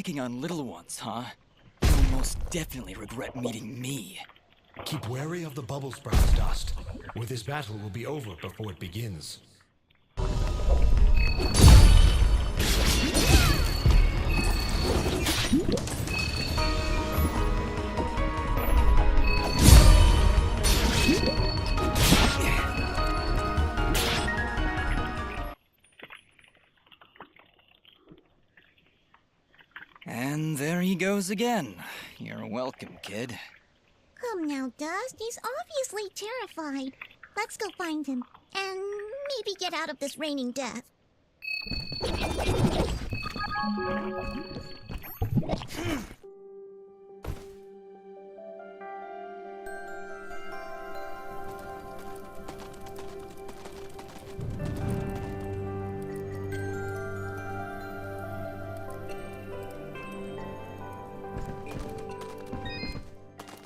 picking on little ones, huh? You'll most definitely regret meeting me. Keep wary of the bubble sprouts, Dust, or this battle will be over before it begins. And there he goes again. You're welcome, kid. Come now, Dust. He's obviously terrified. Let's go find him, and maybe get out of this raining death.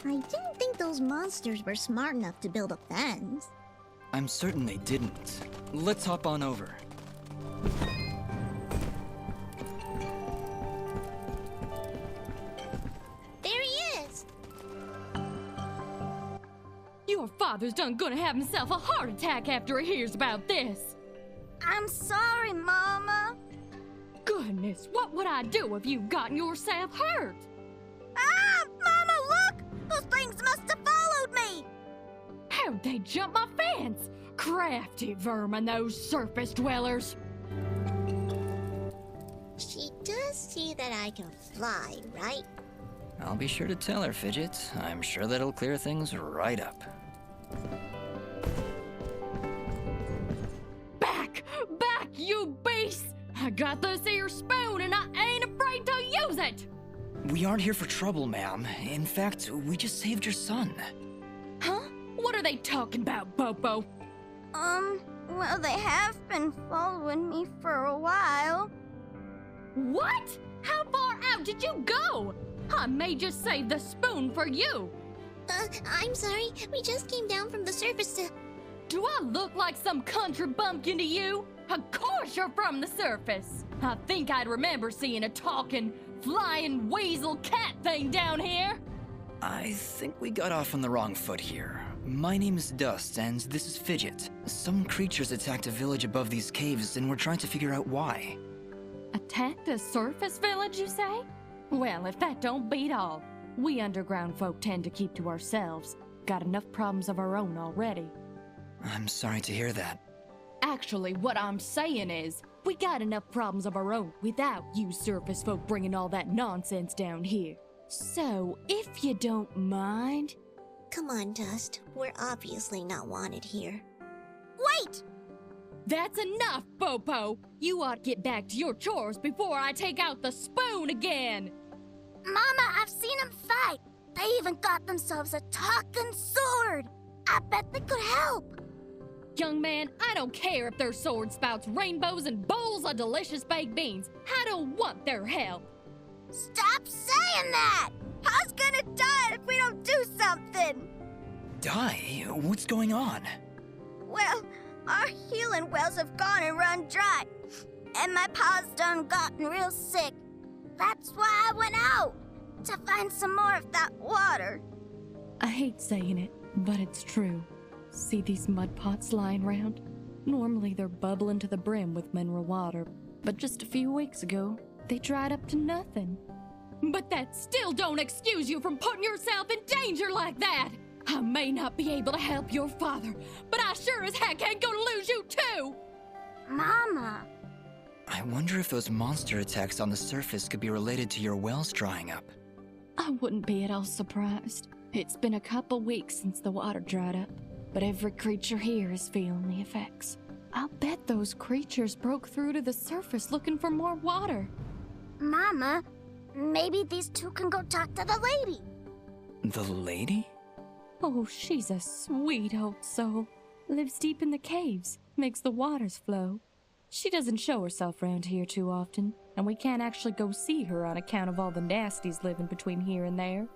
I didn't think those monsters were smart enough to build a fence. I'm certain they didn't. Let's hop on over. There he is! Your father's done gonna have himself a heart attack after he hears about this. I'm sorry, Mama. Goodness, what would I do if you'd gotten yourself hurt? Ah! Mama, look! Those things must have followed me! How'd they jump my fence? Crafty vermin, those surface dwellers. She does see that I can fly, right? I'll be sure to tell her, Fidget. I'm sure that'll clear things right up. Back! Back, you beast! I got this here spoon and I ain't afraid to use it! We aren't here for trouble, ma'am. In fact, we just saved your son. Huh? What are they talking about, Bobo? Well, they have been following me for a while. What? How far out did you go? I may just save the spoon for you. I'm sorry. We just came down from the surface to... Do I look like some country bumpkin to you? Of course you're from the surface. I think I'd remember seeing a talking, flying weasel cat thing down here. I think we got off on the wrong foot here. My name is Dust, and this is Fidget. Some creatures attacked a village above these caves, and we're trying to figure out why. Attacked a surface village, you say? Well, if that don't beat all. We underground folk tend to keep to ourselves. Got enough problems of our own already. I'm sorry to hear that. Actually, what I'm saying is, we got enough problems of our own without you surface folk bringing all that nonsense down here. So, if you don't mind... Come on, Dust. We're obviously not wanted here. Wait! That's enough, Bobo! You ought to get back to your chores before I take out the spoon again! Mama, I've seen them fight. They even got themselves a talking sword. I bet they could help. Young man, I don't care if their sword spouts rainbows and bowls of delicious baked beans. I don't want their help. Stop saying that! Pa's gonna die if we don't do something! Die? What's going on? Well, our healing wells have gone and run dry. And my pa's done gotten real sick. That's why I went out, to find some more of that water. I hate saying it, but it's true. See these mud pots lying around? Normally they're bubbling to the brim with mineral water, but just a few weeks ago, they dried up to nothing. But that still don't excuse you from putting yourself in danger like that! I may not be able to help your father, but I sure as heck ain't gonna lose you too! Mama. I wonder if those monster attacks on the surface could be related to your wells drying up. I wouldn't be at all surprised. It's been a couple weeks since the water dried up, but every creature here is feeling the effects. I'll bet those creatures broke through to the surface looking for more water. Mama, maybe these two can go talk to the lady. The lady? Oh, she's a sweet old soul. Lives deep in the caves, makes the waters flow. She doesn't show herself around here too often, and we can't actually go see her on account of all the nasties living between here and there.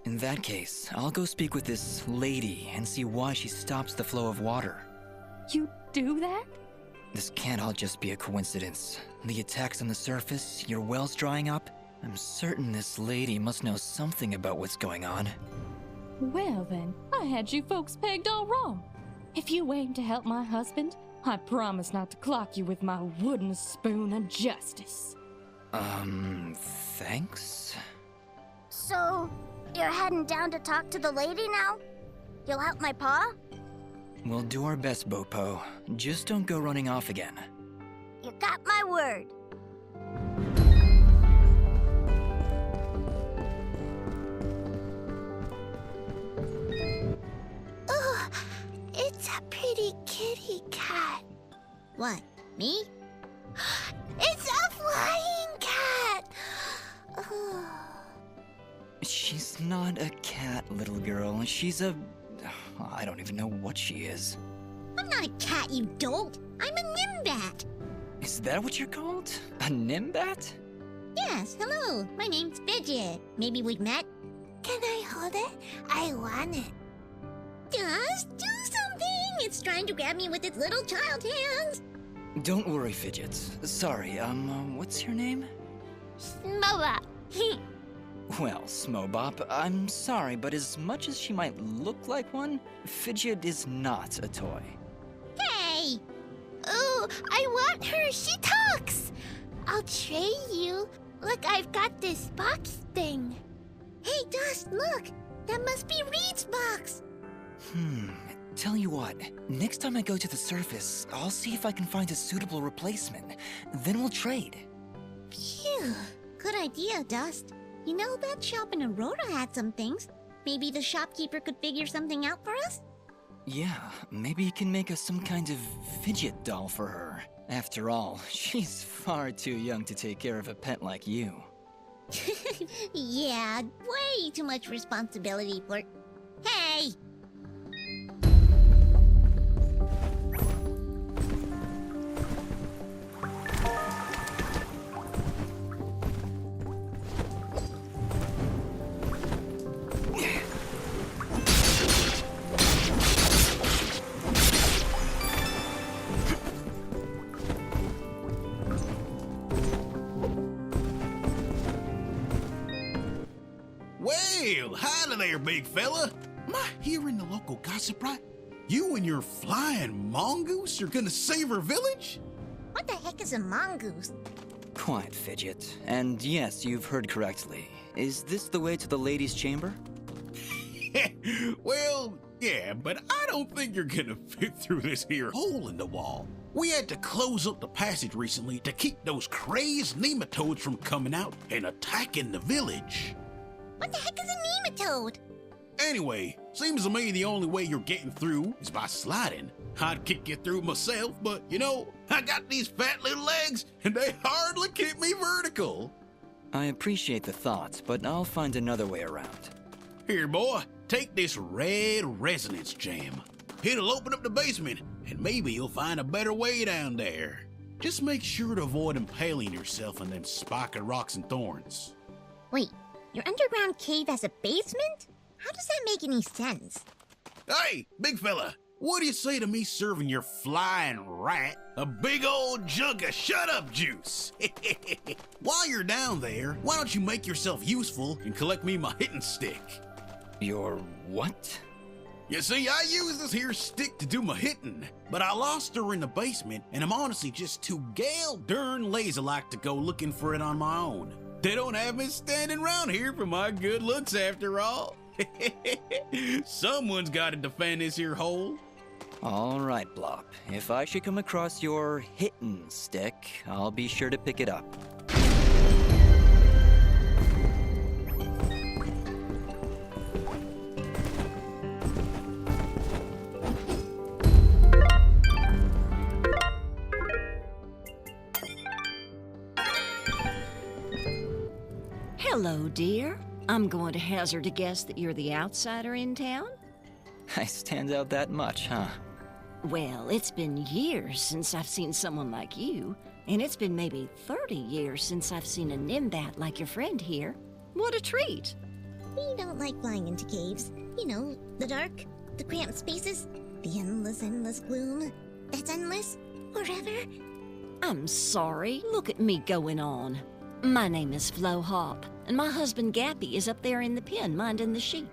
In that case, I'll go speak with this lady and see why she stops the flow of water. You do that? This can't all just be a coincidence. The attacks on the surface, your wells drying up. I'm certain this lady must know something about what's going on. Well then, I had you folks pegged all wrong. If you aim to help my husband, I promise not to clock you with my wooden spoon of justice. Thanks? So, you're heading down to talk to the lady now? You'll help my paw? We'll do our best, Bopo. Just don't go running off again. You got my word. Oh, it's a pretty kitty cat. What, me? It's a flying cat! Oh. She's not a cat, little girl. She's a... I don't even know what she is. I'm not a cat, you dolt. I'm a nimbat. Is that what you're called? A nimbat? Yes, hello. My name's Fidget. Maybe we've met? Can I hold it? I want it. Just do something! It's trying to grab me with its little child hands. Don't worry, Fidget. Sorry, what's your name? Smoba. Well, Smobop, I'm sorry, but as much as she might look like one, Fidget is not a toy. Hey! Ooh, I want her. She talks. I'll trade you. Look, I've got this box thing. Hey, Dust, look. That must be Reed's box. Tell you what, next time I go to the surface, I'll see if I can find a suitable replacement. Then we'll trade. Phew. Good idea, Dust. You know, that shop in Aurora had some things. Maybe the shopkeeper could figure something out for us? Yeah, maybe you can make us some kind of fidget doll for her. After all, she's far too young to take care of a pet like you. Yeah, way too much responsibility for... Hey! Well, hi there, big fella. Am I hearing the local gossip right? You and your flying mongoose are gonna save our village? What the heck is a mongoose? Quiet, Fidget. And yes, you've heard correctly. Is this the way to the ladies' chamber? Well, yeah, but I don't think you're gonna fit through this here hole in the wall. We had to close up the passage recently to keep those crazed nematodes from coming out and attacking the village. What the heck is a nematode? Anyway, seems to me the only way you're getting through is by sliding. I'd kick you through myself, but you know, I got these fat little legs and they hardly keep me vertical. I appreciate the thought, but I'll find another way around. Here, boy, take this red resonance gem. It'll open up the basement, and maybe you'll find a better way down there. Just make sure to avoid impaling yourself on them spiky rocks and thorns. Wait, your underground cave has a basement? How does that make any sense? Hey, big fella, what do you say to me serving your flying rat a big old jug of shut-up juice? While you're down there, why don't you make yourself useful and collect me my hitting stick? Your what? You see, I use this here stick to do my hitting, but I lost her in the basement, and I'm honestly just too gal darn lazy-like to go looking for it on my own. They don't have me standing around here for my good looks after all. Someone's got to defend this here hole. All right, Blop. If I should come across your hittin' stick, I'll be sure to pick it up. Hello, dear. I'm going to hazard a guess that you're the outsider in town? I stand out that much, huh? Well, it's been years since I've seen someone like you, and it's been maybe 30 years since I've seen a nimbat like your friend here. What a treat! We don't like flying into caves. You know, the dark, the cramped spaces, the endless gloom. That's endless forever. I'm sorry. Look at me going on. My name is Flo Hop, and my husband Gappy is up there in the pen minding the sheep.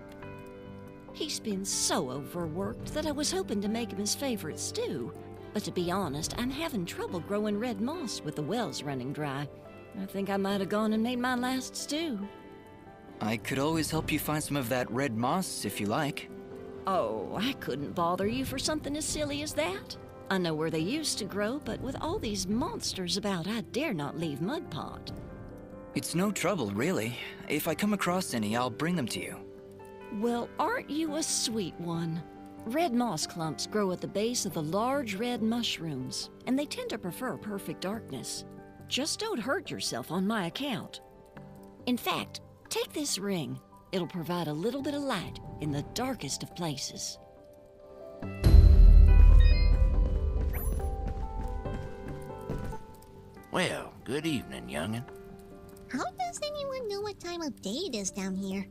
He's been so overworked that I was hoping to make him his favorite stew. But to be honest, I'm having trouble growing red moss with the wells running dry. I think I might have gone and made my last stew. I could always help you find some of that red moss if you like. Oh, I couldn't bother you for something as silly as that. I know where they used to grow, but with all these monsters about, I dare not leave Mudpot. It's no trouble, really. If I come across any, I'll bring them to you. Well, aren't you a sweet one? Red moss clumps grow at the base of the large red mushrooms, and they tend to prefer perfect darkness. Just don't hurt yourself on my account. In fact, take this ring. It'll provide a little bit of light in the darkest of places. Well, good evening, youngin'. How does anyone know what time of day it is down here?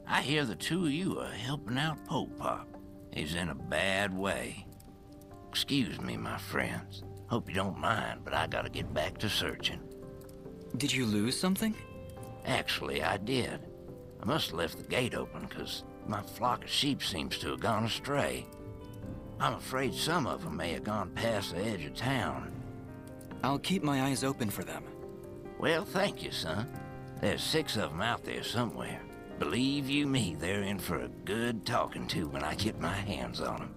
I hear the two of you are helping out Mudpot. He's in a bad way. Excuse me, my friends. Hope you don't mind, but I gotta get back to searching. Did you lose something? Actually, I did. I must have left the gate open, 'cause my flock of sheep seems to have gone astray. I'm afraid some of them may have gone past the edge of town. I'll keep my eyes open for them. Well, thank you, son. There's 6 of them out there somewhere. Believe you me, they're in for a good talking to when I get my hands on them.